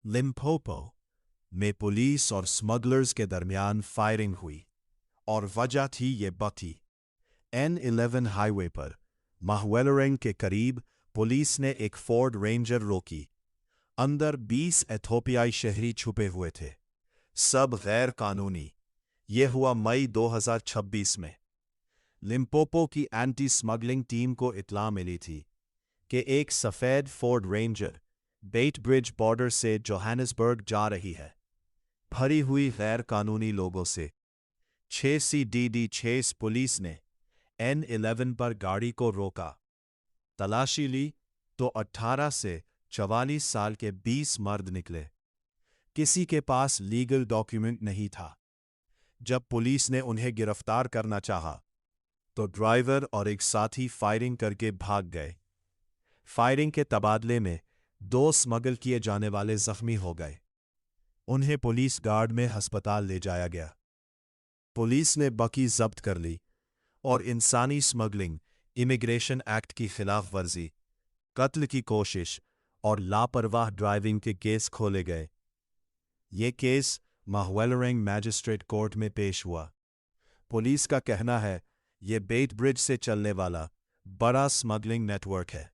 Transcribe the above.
Limpopo में police और smugglers के दरमियान फायरिंग हुई और वजह थी ये बती। N11 हाईवे पर माहुएलरेंग के करीब पुलिस ने एक फोर्ड रेंजर रोकी। अंदर 20 एथोपियाई शहरी छुपे हुए थे, सब गैर कानूनी। यह हुआ मई 2026 में। लिम्पोपो की एंटी स्मगलिंग टीम को इत्तला मिली थी कि एक सफ़ेद फोर्ड रेंजर बेट ब्रिज बॉर्डर से जोहानिसबर्ग जा रही है, भरी हुई गैर कानूनी लोगों से। 6 पुलिस ने N11 पर गाड़ी को रोका, तलाशी ली तो 18 से 44 साल के 20 मर्द निकले। किसी के पास लीगल डॉक्यूमेंट नहीं था। जब पुलिस ने उन्हें गिरफ्तार करना चाहा तो ड्राइवर और एक साथी फायरिंग करके भाग गए। फायरिंग के तबादले में 2 स्मगल किए जाने वाले जख्मी हो गए। उन्हें पुलिस गार्ड में अस्पताल ले जाया गया। पुलिस ने बकी जब्त कर ली और इंसानी स्मगलिंग, इमिग्रेशन एक्ट की खिलाफ वर्जी, कत्ल की कोशिश और लापरवाह ड्राइविंग के केस खोले गए। ये केस माहुएलरेंग मैजिस्ट्रेट कोर्ट में पेश हुआ। पुलिस का कहना है ये बेट ब्रिज से चलने वाला बड़ा स्मगलिंग नेटवर्क है।